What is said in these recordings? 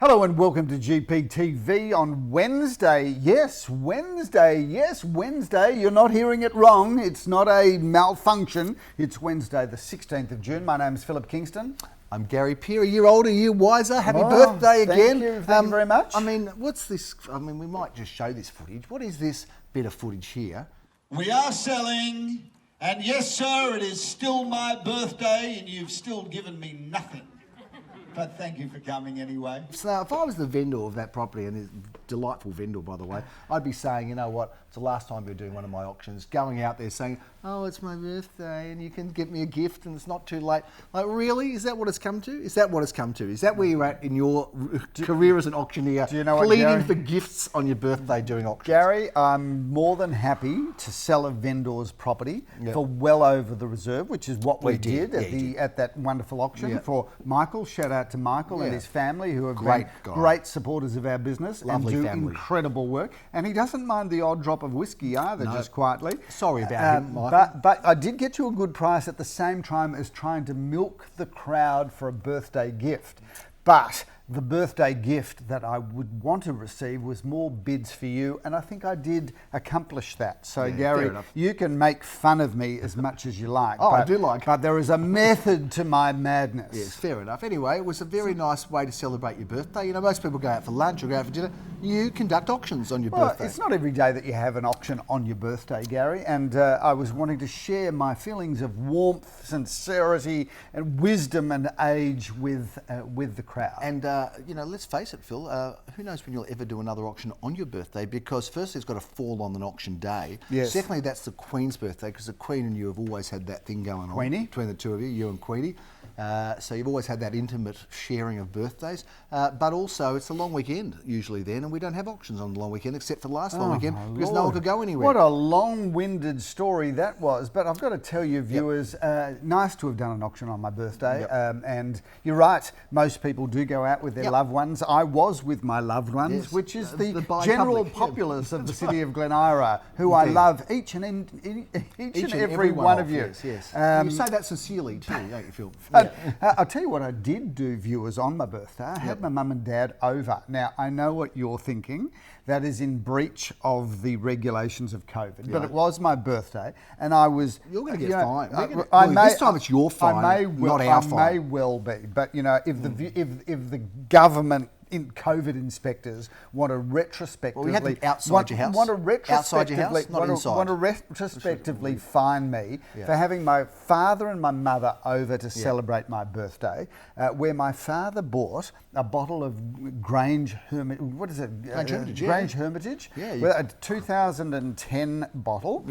Hello and welcome to GPTV on Wednesday. Yes, Wednesday. You're not hearing it wrong. It's not a malfunction. It's Wednesday, the 16th of June. My name is Philip Kingston. I'm Gary Peer. A year older, a year wiser. Happy birthday again. Thank you very much. I mean, what's this? I mean, we might just show this footage. What is this bit of footage here? We are selling, and yes, sir, it is still my birthday, and you've still given me nothing. But thank you for coming anyway. So if I was the vendor of that property, and it's a delightful vendor, by the way, I'd be saying, you know what, it's the last time you're doing one of my auctions, going out there saying, oh, it's my birthday and you can get me a gift and it's not too late. Like, really? Is that what it's come to? Is that what it's come to? Is that where you're at in your career as an auctioneer, pleading for gifts on your birthday during auctions? Gary, I'm more than happy to sell a vendor's property for well over the reserve, which is what we did at that wonderful auction for Michael. Shout out to Michael and his family, who have been great supporters of our business. Lovely and do family. Incredible work. And he doesn't mind the odd drop of whiskey either, just quietly. Sorry about him, Michael. But I did get you a good price at the same time as trying to milk the crowd for a birthday gift. But the birthday gift that I would want to receive was more bids for you, and I think I did accomplish that. So, Gary, you can make fun of me as much as you like. I do like it. But there is a method to my madness. Yes, fair enough. Anyway, it was a very nice way to celebrate your birthday. You know, most people go out for lunch or go out for dinner. You conduct auctions on your birthday. It's not every day that you have an auction on your birthday, Gary, and I was wanting to share my feelings of warmth, sincerity, and wisdom and age with the crowd. And you know, let's face it, Phil, who knows when you'll ever do another auction on your birthday, because firstly, it's got to fall on an auction day. Yes. Secondly, that's the Queen's birthday, because the Queen and you have always had that thing going on between the two of you, you and Queenie. So you've always had that intimate sharing of birthdays. But also, it's a long weekend usually then, and we don't have auctions on the long weekend, except for the last long weekend, because no one could go anywhere. What a long-winded story that was. But I've got to tell you, viewers, nice to have done an auction on my birthday. And you're right, most people do go out with their loved ones. I was with my loved ones, which is the general populace of the city of Glen, Eira, who I love, each and every one of you. Yes. You say that sincerely too, don't you, Phil? I'll tell you what I did do, viewers, on my birthday. I had my mum and dad over. Now, I know what you're thinking. That is in breach of the regulations of COVID. But it was my birthday, and I was... You're going to get fined. This time it's your fine, not our fine. I may well be. But, you know, if the government... COVID inspectors want to retrospectively... Well, we had them outside your house. Want to retrospectively, not inside. Want to retrospectively fine me for having my father and my mother over to celebrate my birthday, where my father bought a bottle of Grange Hermitage. What is it? Grange Hermitage. A 2010 bottle.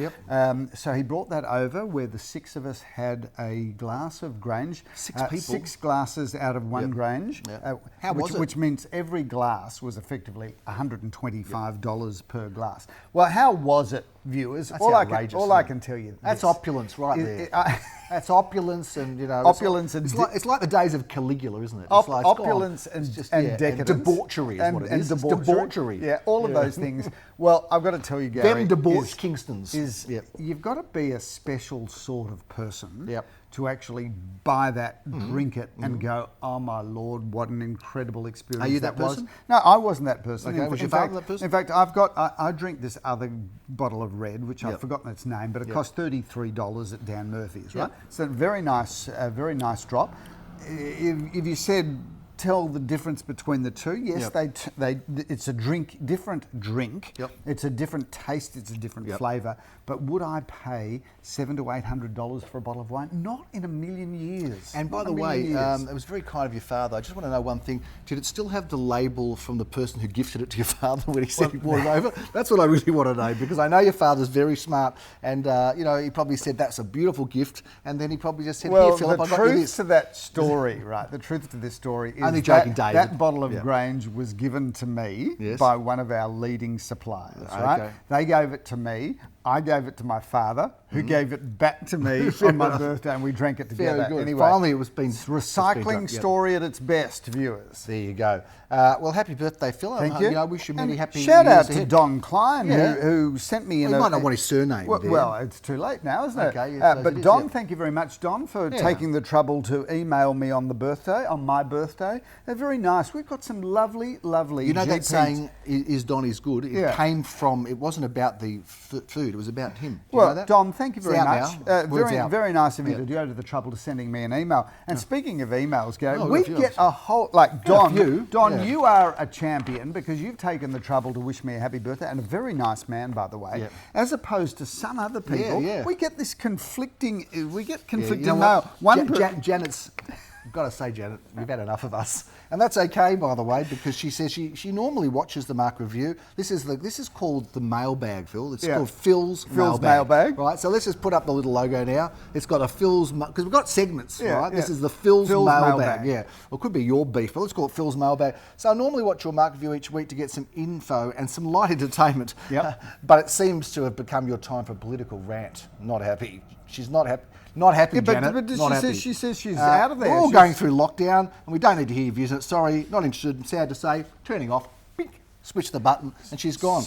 So he brought that over, where the six of us had a glass of Grange. Six people. 6 glasses out of one Grange. How was it? Which means every glass was effectively $125 per glass. Well, how was it, viewers? That's outrageous. All I can tell you. That's opulence right there. That's opulence, and you know, it's like the days of Caligula, isn't it? It's like opulence and decadence. And debauchery is what it is. Debauchery. Yeah, all of those things. Well, I've got to tell you, Gary, them debauched Kingstons. You've got to be a special sort of person to actually buy that, drink it, and go, oh my Lord, what an incredible experience. Are you that person? No, I wasn't that person. Okay, was your father that person? In fact, I drink this other bottle of red, which I've forgotten its name, but it cost $33 at Dan Murphy's, right? So very nice drop. If you said, tell the difference between the two. Yes, it's a different drink. It's a different taste. It's a different flavour. But would I pay $700 to $800 for a bottle of wine? Not in a million years. And by the way, it was very kind of your father. I just want to know one thing. Did it still have the label from the person who gifted it to your father when he said he brought it over? That's what I really want to know, because I know your father's very smart, and you know, he probably said that's a beautiful gift, and then he probably just said, here, Philip, I got you this. The truth to that story, right? The truth to this story is only joking, David. That bottle of Grange was given to me by one of our leading suppliers, right? They gave it to me. I gave it to my father, who gave it back to me on my birthday, and we drank it together. Very good. Anyway, Finally, it's recycling story at its best, viewers. There you go. Well, happy birthday, Phil. Thank you. I wish you many happy shout years out to ahead. Don Klein, who sent me in. You might not want his surname. Well, it's too late now, isn't it? Okay, yes, but Don, thank you very much, Don, for taking the trouble to email me on my birthday. They're very nice. We've got some lovely. You know that saying, "Is Don is good"? It came from. It wasn't about the food. It was about him. Do you know that? Don, thank you very much. Very nice of you to go to the trouble to sending me an email. And speaking of emails, Gary, we get a whole Don. You are a champion because you've taken the trouble to wish me a happy birthday, and a very nice man, by the way. As opposed to some other people, we get this conflicting. We get conflicting mail. Janet's. I've got to say, Janet, you've had enough of us, and that's okay, by the way, because she says she normally watches the Mark Review. This is called the mailbag, Phil. It's called Phil's mailbag. Right. So let's just put up the little logo now. It's got a Phil's because we've got segments, right? This is the Phil's mailbag. Yeah. Well, it could be your beef, but let's call it Phil's mailbag. So I normally watch your Mark Review each week to get some info and some light entertainment. But it seems to have become your time for political rant. Not happy. She's not happy. Not happy, Janet. But she says she's out of there. We're all going through lockdown, and we don't need to hear your views on it. Sorry, not interested. Sad to say, turning off. Bink, switch the button, and she's gone.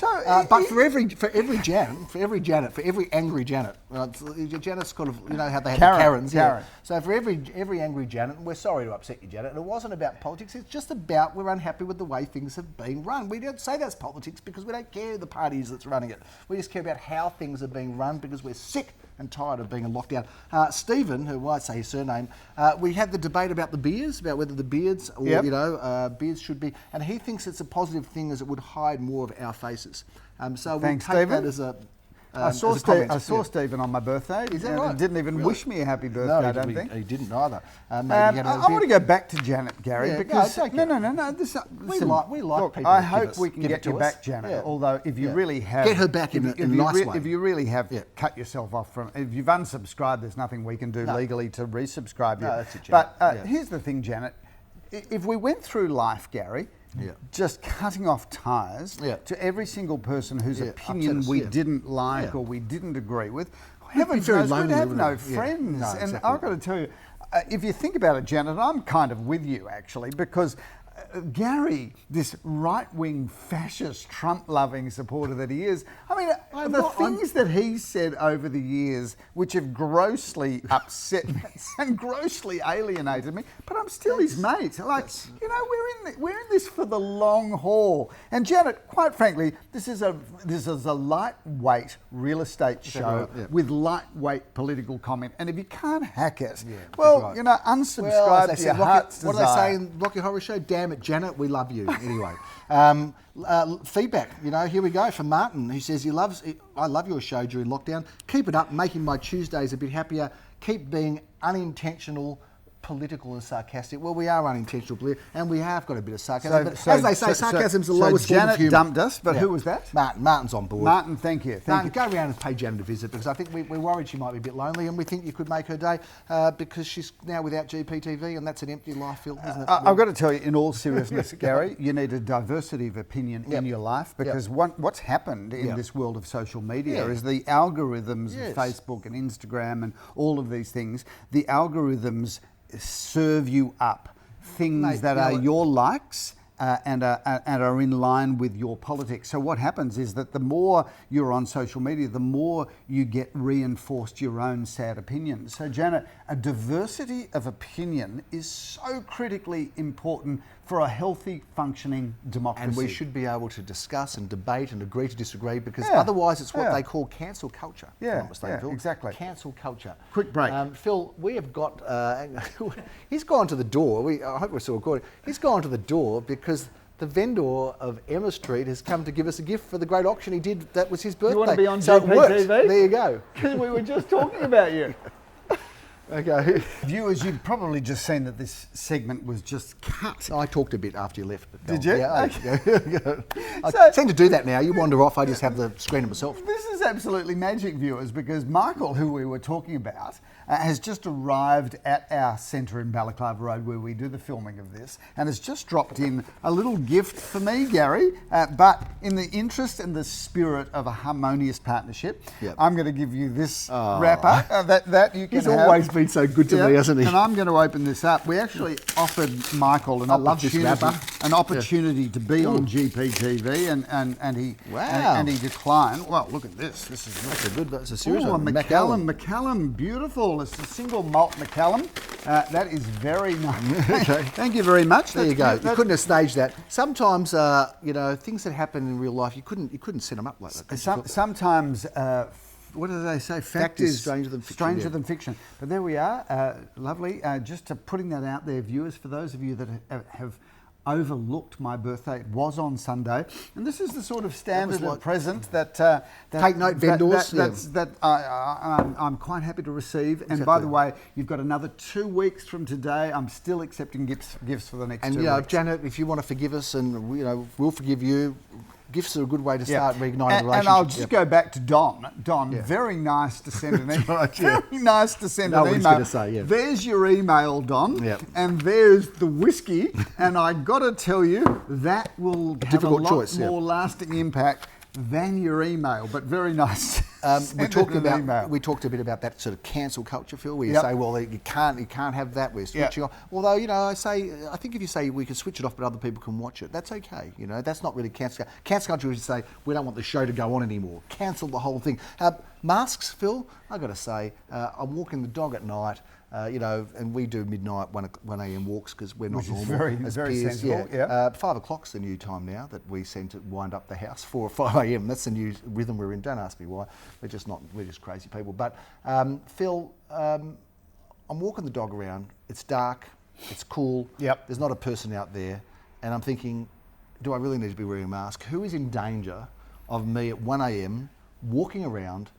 But for every Janet, for every angry Janet, Janet's kind of, you know how they have the Karens. Karen. So for every angry Janet, and we're sorry to upset you, Janet. And it wasn't about politics. It's just about we're unhappy with the way things have been run. We don't say that's politics because we don't care the parties that's running it. We just care about how things are being run because we're sick and tired of being in lockdown. Stephen, who won't say his surname, we had the debate about the beards, about whether the beards or beards should be, and he thinks it's a positive thing as it would hide more of our faces. So we'll take that as a. I saw Stephen on my birthday. Is that right? He didn't even wish me a happy birthday, I don't think. He didn't either. I want to go back to Janet, Gary, because... No. We like people. I hope we can get you back, Janet, although if you really have... Get her back in a nice way. If you really have cut yourself off from... If you've unsubscribed, there's nothing we can do legally to resubscribe you. No, that's it, Janet. But here's the thing, Janet. If we went through life, Gary... just cutting off ties to every single person whose opinion we didn't like or we didn't agree with. Heavens knows we'd have no friends. No, and I've got to tell you, if you think about it, Janet, I'm kind of with you actually, because Gary, this right-wing fascist Trump-loving supporter that he is, I mean, the things that he's said over the years, which have grossly upset me and grossly alienated me, but I'm still his mate. Like, you know, we're in this for the long haul. And Janet, quite frankly, this is a lightweight real estate show with lightweight political comment. And if you can't hack it, you know, unsubscribe to your heart's desire. What do they say in Rocky Horror Show? Damn it, Janet, we love you. Anyway, feedback, you know, here we go from Martin, who says I love your show during lockdown. Keep it up, making my Tuesdays a bit happier. Keep being unintentional, political and sarcastic. Well, we are unintentional, and we have got a bit of sarcasm. As they say, sarcasm's the lowest form of humour. Janet dumped us, but who was that? Martin's on board. Martin, thank you. Go around and pay Janet a visit, because I think we're worried she might be a bit lonely, and we think you could make her day because she's now without GPTV, and that's an empty life, Phil, isn't it? I've got to tell you, in all seriousness, Gary, you need a diversity of opinion in your life, because what's happened in this world of social media is the algorithms of Facebook and Instagram and all of these things, the algorithms serve you up things that are your likes and are in line with your politics. So what happens is that the more you're on social media, the more you get reinforced your own sad opinions. So Janet, a diversity of opinion is so critically important for a healthy, functioning democracy. And we should be able to discuss and debate and agree to disagree, because otherwise it's what they call cancel culture. Exactly. Cancel culture. Quick break. Phil, we have got... he's gone to the door. I hope we're still recording. He's gone to the door because the vendor of Emma Street has come to give us a gift for the great auction he did. That was his birthday. You want to be on so GPTV? There you go. Because we were just talking about you. Okay. Viewers, you've probably just seen that this segment was just cut. I talked a bit after you left. But Did you? Yeah. I tend to do that now. You wander off, I just have the screen to myself. This is absolutely magic, viewers, because Michael, who we were talking about, has just arrived at our centre in Balaclava Road where we do the filming of this, and has just dropped in a little gift for me, Gary. But in the interest and the spirit of a harmonious partnership, I'm going to give you this wrapper that you can He's always been so good to me, hasn't he? And I'm going to open this up. We actually offered Michael an opportunity to be on GPTV, and he declined. Well, look at this. That's a serious one. Macallan, beautiful. It's a single malt Macallan. That is very nice. Okay. Thank you very much. There you go. You couldn't have staged that. Sometimes, things that happen in real life, you couldn't set them up like that. Sometimes. What do they say? Fact is stranger than fiction. Than fiction. But there we are. Lovely. Just putting that out there, viewers, for those of you that have overlooked my birthday. It was on Sunday, and this is the sort of standard present that take note, vendors. I'm quite happy to receive. And by the way, you've got another 2 weeks from today. I'm still accepting gifts for the next 2 weeks. Janet, if you want to forgive us, and we'll forgive you. Gifts are a good way to start reigniting relationships. And I'll just go back to Don. Don, very nice to send an email. Very nice to send an email. Going to say, There's your email, Don. And there's the whiskey. And I got to tell you, that will have a lot more lasting impact than your email, but very nice. We talked a bit about that sort of cancel culture, Phil, where you say, well, you can't have that. We're switching off. Although, I think if you say we can switch it off, but other people can watch it, that's okay. That's not really cancel. Cancel culture is to say we don't want the show to go on anymore. Cancel the whole thing. Masks, Phil. I got to say, I'm walking the dog at night. And we do midnight 1 a.m. walks because we're not normal. Very sensible. 5 o'clock's the new time now that we seem to wind up the house. 4 or 5 a.m. That's the new rhythm we're in. Don't ask me why. We're just crazy people. But Phil, I'm walking the dog around. It's dark. It's cool. There's not a person out there, and I'm thinking, do I really need to be wearing a mask? Who is in danger of me at 1 a.m. walking around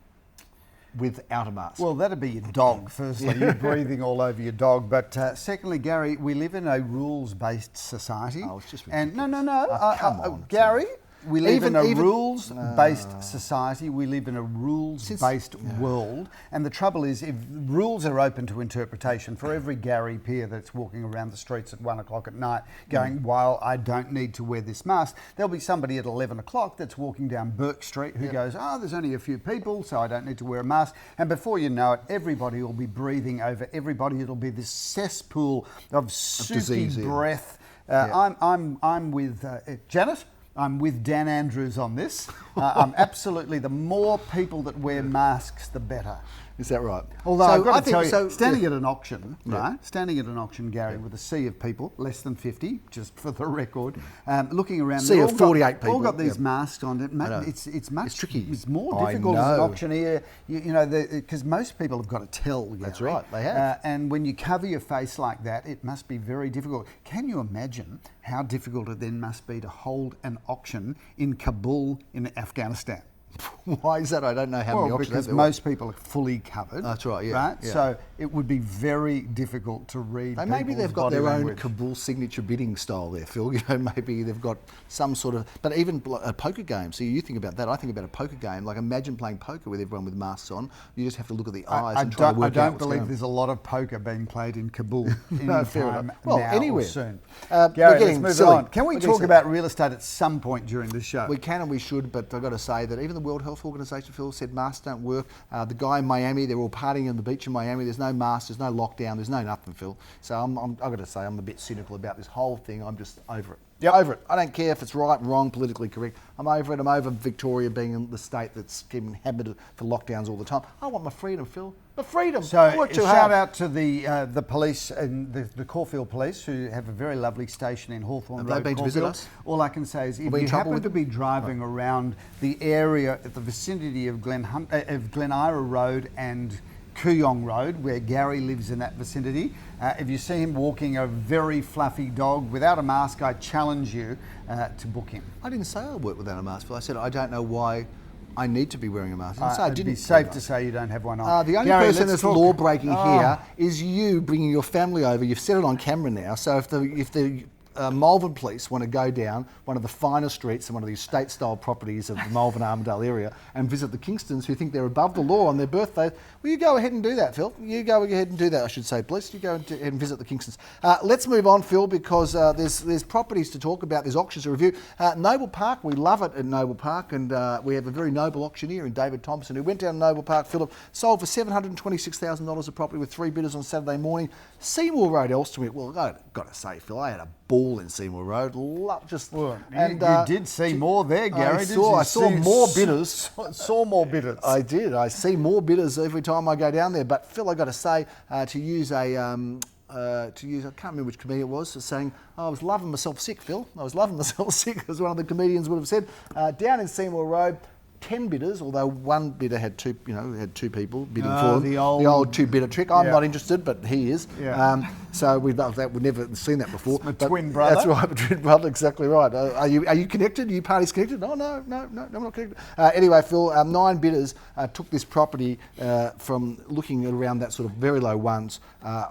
without a mask? Well, that'd be your dog, firstly. You're breathing all over your dog. But secondly, Gary, we live in a rules-based society. Oh, it's just ridiculous. And no. Come on. Gary, we live in a rules-based society. We live in a rules-based world. And the trouble is, if rules are open to interpretation, for every Gary Peer that's walking around the streets at 1 o'clock at night going, while I don't need to wear this mask, there'll be somebody at 11 o'clock that's walking down Burke Street who goes, there's only a few people, so I don't need to wear a mask. And before you know it, everybody will be breathing over everybody. It'll be this cesspool of soupy breath. I'm with Janet. I'm with Dan Andrews on this. I'm absolutely, the more people that wear masks, the better. Is that right? Although I've got to tell you, standing at an auction, standing at an auction, Gary, with a sea of people, less than 50, just for the record, looking around. Sea of 48 people. All got these masks on. It's tricky. It's more difficult as an auctioneer, because most people have got to tell. Gary. That's right, they have. And when you cover your face like that, it must be very difficult. Can you imagine how difficult it then must be to hold an auction in Kabul in Afghanistan? Why is that? I don't know how many options. Because most people are fully covered. That's right, right? So it would be very difficult to read. Maybe they've got their own Kabul signature bidding style there, Phil. Maybe they've got some sort of. But even a poker game. So you think about that. I think about a poker game. Like imagine playing poker with everyone with masks on. You just have to look at the eyes and try to work out. I don't believe there's a lot of poker being played in Kabul anytime now anywhere. Or soon. Gary, let's move on. Can we talk about real estate at some point during the show? We can and we should, but I've got to say that even the World Health Organization, Phil, said masks don't work. The guy in Miami, they're all partying on the beach in Miami. There's no masks, there's no lockdown, there's no nothing, Phil. So I've got to say I'm a bit cynical about this whole thing. I'm just over it. Over it. I don't care if it's right, wrong, politically correct. I'm over it. I'm over Victoria being the state that's getting hammered for lockdowns all the time. I want my freedom, Phil. My freedom. So shout out to the police and the Caulfield police who have a very lovely station in Hawthorne Road. Have they been to visit us? All I can say is if you happen to be driving around the area at the vicinity of Glen Eira Road and Kooyong Road, where Gary lives in that vicinity. If you see him walking a very fluffy dog without a mask, I challenge you to book him. I didn't say I work without a mask, Phil. I said I don't know why I need to be wearing a mask. It'd be safe to say you don't have one on. The only person that's law-breaking here is you bringing your family over. You've said it on camera now, so if the Malvern police want to go down one of the finest streets and one of the estate-style properties of the Malvern Armadale area and visit the Kingstons who think they're above the law on their birthday, will you go ahead and do that, Phil? You go ahead and do that, I should say, please. You go ahead and visit the Kingstons. Let's move on, Phil, because there's properties to talk about. There's auctions to review. Noble Park, we love it at Noble Park, and we have a very noble auctioneer in David Thompson who went down to Noble Park, Philip, sold for $726,000 a property with 3 bidders on Saturday morning. Seymour Road, Elsterwick. Well, I've got to say, Phil, I had a ball in Seymour Road. You did see more there, Gary. I saw more bidders. Saw more bidders. I did. I see more bidders every time I go down there. But Phil, I got to say, to use I can't remember which comedian it was, saying, I was loving myself sick, Phil. I was loving myself sick, as one of the comedians would have said. Down in Seymour Road, 10 bidders, although one bidder had two people bidding for him. The old two-bidder trick. I'm not interested, but he is. Yeah. So we've never seen that before. My twin brother. That's right, my twin brother. Exactly right. Are you connected? Are you parties connected? Oh no, I'm not connected. Anyway, Phil, 9 bidders took this property from looking around that sort of very low ones,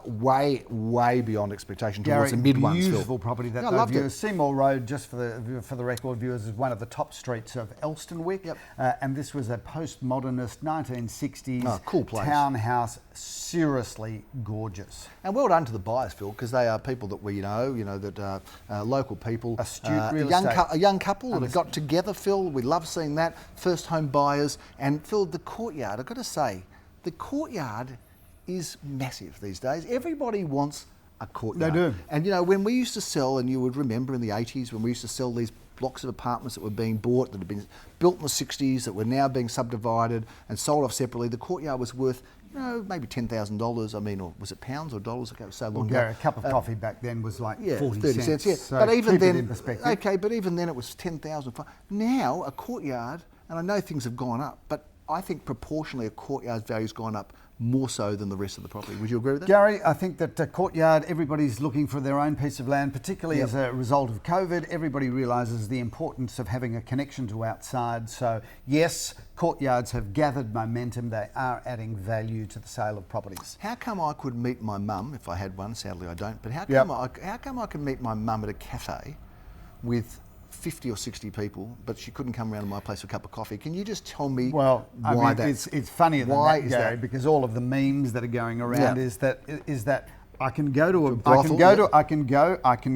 way beyond expectation towards the mid ones. Beautiful property. That loved it. Seymour Road, just for the record, viewers, is one of the top streets of Elsternwick. Yep. And this was a postmodernist 1960s cool place. Townhouse, seriously gorgeous. And well done to the buyers, Phil, because they are people that we know, that local people. Astute real estate. A young couple that have got together, Phil. We love seeing that. First home buyers. And Phil, the courtyard, I've got to say, the courtyard is massive these days. Everybody wants a courtyard. They do. And when we used to sell, and you would remember in the 80s when we used to sell these blocks of apartments that were being bought, that had been built in the 60s, that were now being subdivided and sold off separately, the courtyard was worth, maybe $10,000. I mean, or was it pounds or dollars? Okay, it was so long ago. A cup of coffee back then was like 40 30 cents. Yeah, so but even then, in perspective. okay, but even then it was 10,000. Now a courtyard, and I know things have gone up, but I think proportionally a courtyard's value's gone up more so than the rest of the property. Would you agree with that? Gary, I think that courtyard, everybody's looking for their own piece of land, particularly as a result of COVID. Everybody realises the importance of having a connection to outside. So yes, courtyards have gathered momentum. They are adding value to the sale of properties. How come I could meet my mum, if I had one, sadly I don't, but how come I can meet my mum at a cafe with 50 or 60 people, but she couldn't come around to my place for a cup of coffee? Can you just tell me why that? It's funnier than that, Gary, because all of the memes that are going around is that I can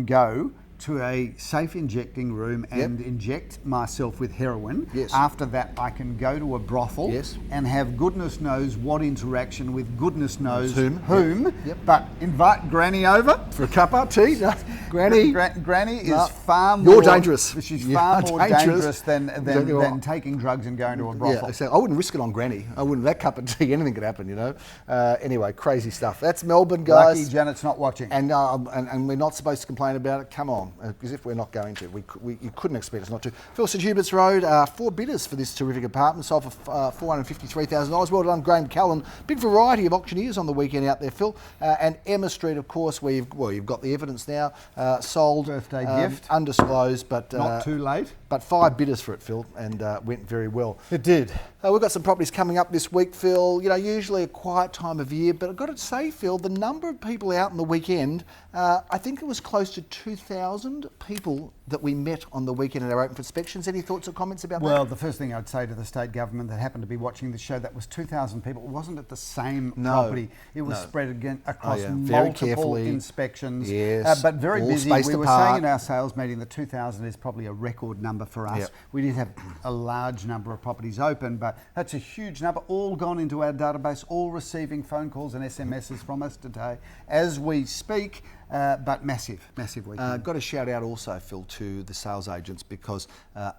go to a safe injecting room and inject myself with heroin. Yes. After that, I can go to a brothel and have goodness knows what interaction with goodness knows whom. Yep. But invite Granny over for a cup of tea. No, Granny. Granny is far more... You're dangerous. She's far more dangerous than taking drugs and going to a brothel. Yeah, so I wouldn't risk it on Granny. I wouldn't. That cup of tea, anything could happen, Anyway, crazy stuff. That's Melbourne, guys. Lucky Janet's not watching. And we're not supposed to complain about it. Come on. Because if we're not going to, you couldn't expect us not to. Phil, St Hubert's Road, 4 bidders for this terrific apartment, sold for $453,000. Well done, Graham Callan. Big variety of auctioneers on the weekend out there, Phil. And Emma Street, of course, where you've got the evidence now. Sold. Birthday gift. Undisclosed, but... not too late. But 5 bidders for it, Phil, and went very well. It did. We've got some properties coming up this week, Phil. Usually a quiet time of year, but I've got to say, Phil, the number of people out on the weekend, I think it was close to 2,000 people that we met on the weekend at our open for inspections. Any thoughts or comments about that? Well, the first thing I'd say to the state government that happened to be watching the show, that was 2,000 people. It wasn't at the same property. It was spread again across multiple inspections. Yes. But very busy. We were saying in our sales meeting that 2,000 is probably a record number for us. Yep. We did have a large number of properties open, but that's a huge number, all gone into our database, all receiving phone calls and SMSs from us today as we speak. But massive weekend. Got to shout out also, Phil, to the sales agents, because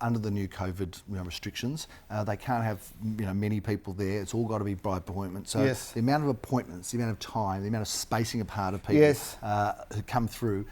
under the new COVID restrictions, they can't have many people there. It's all got to be by appointment. So the amount of appointments, the amount of time, the amount of spacing apart of people who come through,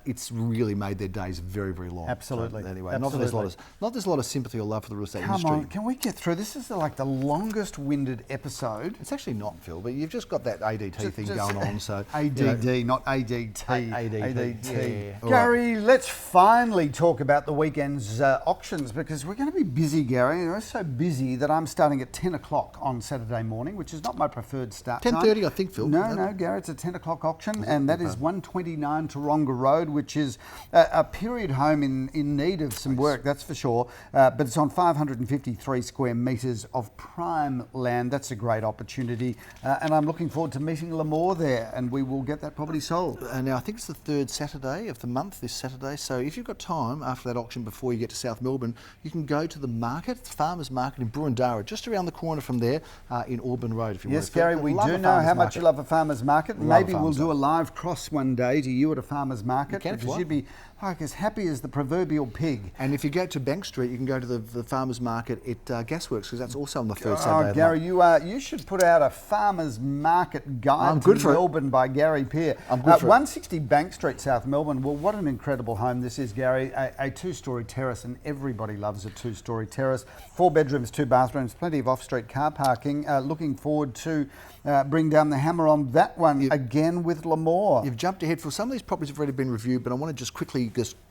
it's really made their days very, very long. Absolutely. So anyway, not that there's a lot of sympathy or love for the real estate industry. Come on, can we get through? This is like the longest winded episode. It's actually not, Phil, but you've just got that ADT thing going on. So ADD, not ADT. ADT. Yeah. Gary, let's finally talk about the weekend's auctions, because we're going to be busy, Gary. We're so busy that I'm starting at 10 o'clock on Saturday morning, which is not my preferred start time. 10:30, I think, Phil. No, Gary, it's a 10 o'clock auction, and that is 129 Tooronga Road, which is a period home in need of some work, that's for sure. But it's on 553 square metres of prime land. That's a great opportunity. And I'm looking forward to meeting Lamore there, and we will get that property sold. Now, I think it's the third Saturday of the month, this Saturday. So if you've got time after that auction before you get to South Melbourne, you can go to the market, the Farmers Market in Booran, just around the corner from there in Auburn Road. If you yes, Gary, we do know how much you love a farmer's market. Maybe we'll do a live cross one day to you at a farmer's market, because you'd be as happy as the proverbial pig. And if you go to Bank Street, you can go to the farmer's market at Gasworks, because that's also on the third Saturday of the Gary, you should put out a farmer's market guide to Melbourne by Gary Peer. I'm good for 160 Bank Street, South Melbourne. Well, what an incredible home this is, Gary. A two-storey terrace, and everybody loves a two-storey terrace. 4 bedrooms, 2 bathrooms, plenty of off-street car parking. Looking forward to bring down the hammer on that one again with Lamore. You've jumped ahead. For some of these properties have already been reviewed, but I want to just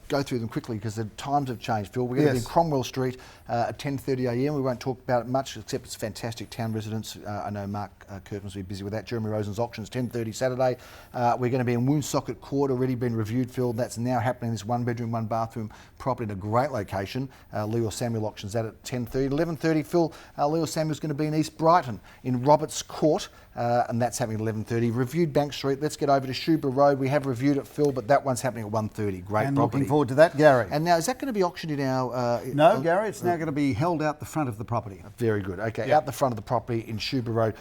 go through them quickly because the times have changed, Phil. We're going to be in Cromwell Street at 10:30 a.m. We won't talk about it much, except it's fantastic town residents. I know Mark Kirkman's will be busy with that. Jeremy Rosen's auctions, 10:30 Saturday. We're going to be in Woonsocket Court, already been reviewed, Phil. That's now happening. This 1 bedroom, 1 bathroom property in a great location. Leo Samuel auctions that at 10:30. 11:30, Phil, Leo Samuel's going to be in East Brighton in Roberts Court, and that's happening at 11:30. Reviewed Bank Street. Let's get over to Shoobra Road. We have reviewed it, Phil, but that one's happening at 1:30. Great and property. Looking forward to that, Gary. And now, is that going to be auctioned in our... no, Gary, it's now going to be held out the front of the property. Very good. Okay, out the front of the property in Shoobra Road.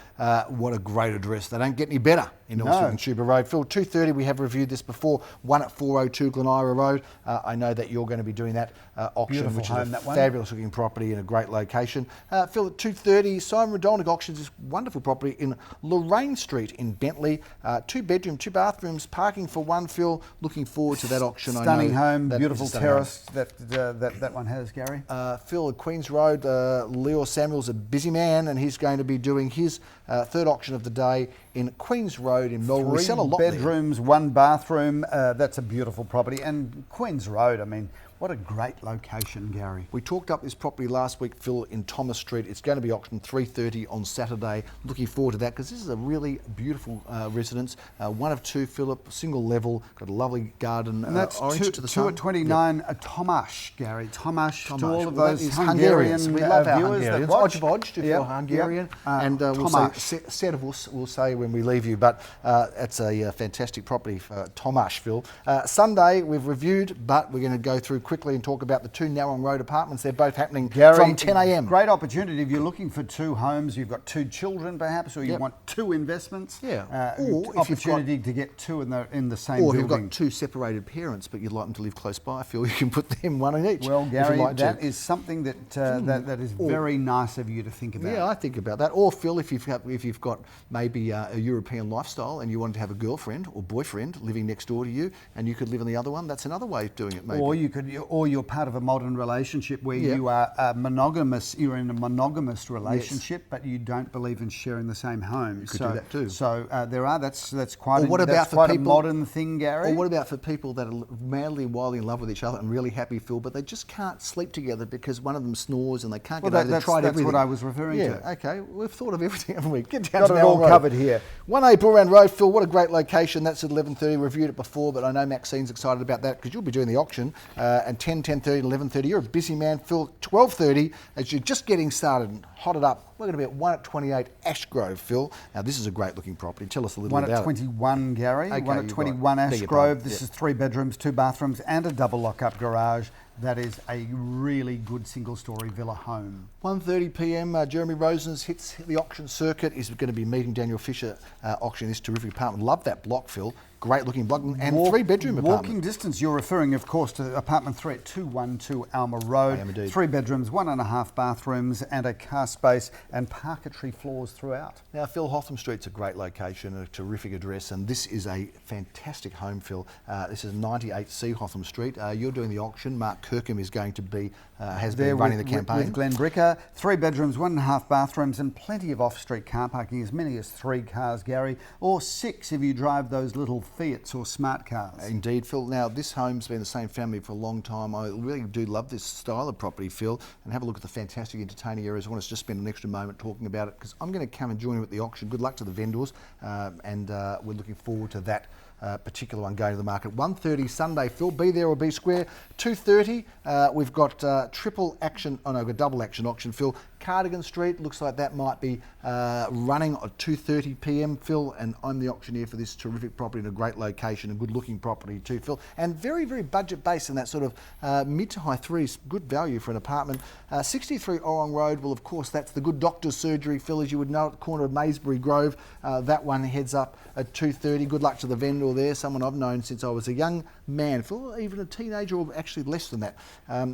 What a great address. They don't get any better in Elsterwick and Shoobra Road. Phil, 2:30, we have reviewed this before. 1 at 402 Glen Eira Road. I know that you're going to be doing that auction, Beautiful which home, is a fabulous looking property in a great location. Phil, at 2:30, Simon Rodolnik auctions this wonderful property in Loranne Street in Bentleigh. 2 bedroom, 2 bathrooms, parking for 1, Phil. Looking forward to that auction. Stunning home, beautiful terrace that one has, Gary. Phil, at Queen's Road, Leo Samuel's a busy man, and he's going to be doing his third auction of the day in Queen's Road in Melbourne. We sell a lot 3 bedrooms, there. 1 bathroom. That's a beautiful property. And Queen's Road, I mean, what a great location, Gary. We talked up this property last week, Phil, in Thomas Street. It's going to be auctioned 3:30 on Saturday. Looking forward to that because this is a really beautiful residence. 1 of 2, Philip, single level, got a lovely garden. And that's orange to the sun. 2 at 29, Tomasz, Gary. Tomasz, to all of those Hungarians. We love our viewers Hungarians. Ojvoj, if you're Hungarian. And we'll say, Sedovus, we'll say when we leave you. But it's a fantastic property for Tomasz, Phil. Sunday, we've reviewed, but we're going to go through quickly and talk about the 2 Narong Road apartments. They're both happening from 10 a.m. Great opportunity if you're looking for 2 homes, you've got 2 children perhaps, or you want 2 investments. Yeah. Or opportunity to get 2 in the same building. Or if you've got 2 separated parents, but you'd like them to live close by, Phil, you can put them 1 in each. Well, Gary, that is something that that is very nice of you to think about. Yeah, I think about that. Or Phil, if you've got maybe a European lifestyle and you wanted to have a girlfriend or boyfriend living next door to you, and you could live in the other one, that's another way of doing it. Maybe. Or you're part of a modern relationship where you are monogamous. You're in a monogamous relationship, but you don't believe in sharing the same home. You could do that too. So that's quite a modern thing, Gary. Or what about for people that are madly, wildly in love with each other and really happy, Phil, but they just can't sleep together because one of them snores and they can't get over. They've tried everything. That's what I was referring to. Yeah, okay. We've thought of everything, haven't we? Get down Got to it all Road. covered here. 1A Booran Road, Phil. What a great location. That's at 11:30. Reviewed it before, but I know Maxine's excited about that because you'll be doing the auction and 10:30, 11:30. You're a busy man, Phil. 12:30 as you're just getting started and hotted up. We're going to be at 1 at 28 Ashgrove, Phil. Now this is a great looking property. Tell us a little bit about it. 1 at 21, Gary. Okay, 1 at 21 Ashgrove. This is 3 bedrooms, 2 bathrooms, and a double lock-up garage. That is a really good single-storey villa home. 1:30 p.m. Jeremy Rosen's hits the auction circuit. He's going to be meeting Daniel Fisher auctioning this terrific apartment. Love that block, Phil. Great looking block and 3-bedroom apartment. Walking distance. You're referring, of course, to apartment 3 at 212 Alma Road. I am indeed. 3 bedrooms, 1.5 bathrooms, and a car space and parquetry floors throughout. Now, Phil, Hotham Street's a great location, a terrific address, and this is a fantastic home, Phil. This is 98C Hotham Street. You're doing the auction. Mark Kirkham is going to be has been running the campaign. With Glen Bricker. 3 bedrooms, 1.5 bathrooms, and plenty of off-street car parking, as many as 3 cars, Gary, or 6 if you drive those little Fiats or smart cars. Indeed, Phil. Now, this home's been the same family for a long time. I really do love this style of property, Phil, and have a look at the fantastic entertaining areas. I want us to just spend an extra moment talking about it because I'm going to come and join you at the auction. Good luck to the vendors, and we're looking forward to that particular one going to the market. 1:30 Sunday, Phil. Be there or be square. 2:30, we've got double action auction, Phil. Cardigan Street, looks like that might be running at 2:30 p.m, Phil, and I'm the auctioneer for this terrific property in a great location, a good-looking property too, Phil, and very, very budget-based in that sort of mid to high threes, good value for an apartment. 63 Orrong Road, well, of course, that's the good doctor's surgery, Phil, as you would know, at the corner of Maysbury Grove. That one heads up at 2:30. Good luck to the vendor there, someone I've known since I was a young man, Phil, even a teenager, or actually less than that.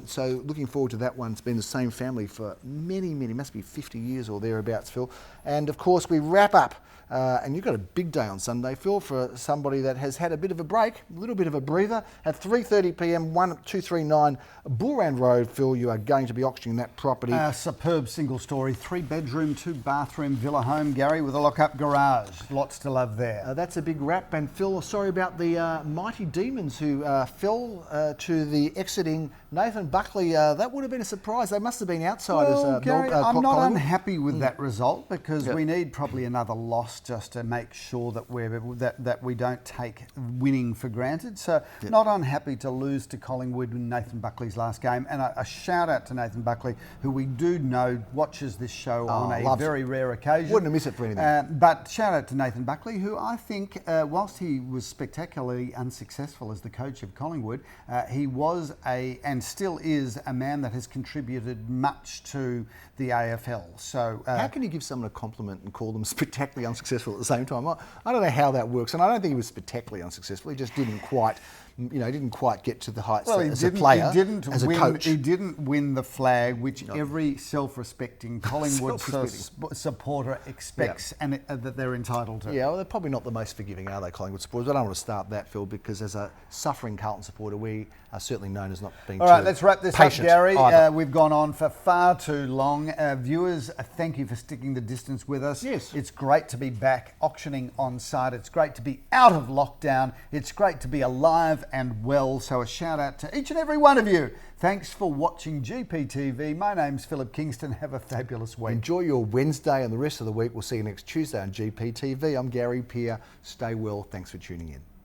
So looking forward to that one. It's been the same family for many, must be 50 years or thereabouts, Phil. And of course, we wrap up. And you've got a big day on Sunday, Phil, for somebody that has had a bit of a break, a little bit of a breather. At 3:30 p.m, 1239 Booran Road, Phil, you are going to be auctioning that property. Superb single-story, 3-bedroom, 2-bathroom villa home, Gary, with a lock-up garage. Lots to love there. That's a big wrap. And Phil, sorry about the mighty demons who fell to the exiting Nathan Buckley. That would have been a surprise. They must have been outsiders. Well, Gary, I'm not unhappy with that result, because we need probably another loss just to make sure that we don't take winning for granted. So not unhappy to lose to Collingwood in Nathan Buckley's last game. And a shout out to Nathan Buckley, who we do know watches this show on a very rare occasion. Wouldn't have missed it for anything. But shout out to Nathan Buckley, who I think, whilst he was spectacularly unsuccessful as the coach of Collingwood, he was and still is a man that has contributed much to the AFL. So how can you give someone a compliment and call them spectacularly unsuccessful at the same time? I don't know how that works, and I don't think he was spectacularly unsuccessful. He just didn't quite get to the heights as a player, as a coach. He didn't win the flag, which every self-respecting Collingwood supporter expects and that they're entitled to. Yeah, well, they're probably not the most forgiving, are they, Collingwood supporters? I don't want to start that, Phil, because as a suffering Carlton supporter, we are certainly known as not being All right, let's wrap this up, Gary. We've gone on for far too long. Viewers, thank you for sticking the distance with us. Yes. It's great to be back auctioning on site. It's great to be out of lockdown. It's great to be alive and well. So a shout out to each and every one of you. Thanks for watching GPTV. My name's Philip Kingston. Have a fabulous week. Enjoy your Wednesday and the rest of the week. We'll see you next Tuesday on GPTV. I'm Gary Peer. Stay well. Thanks for tuning in.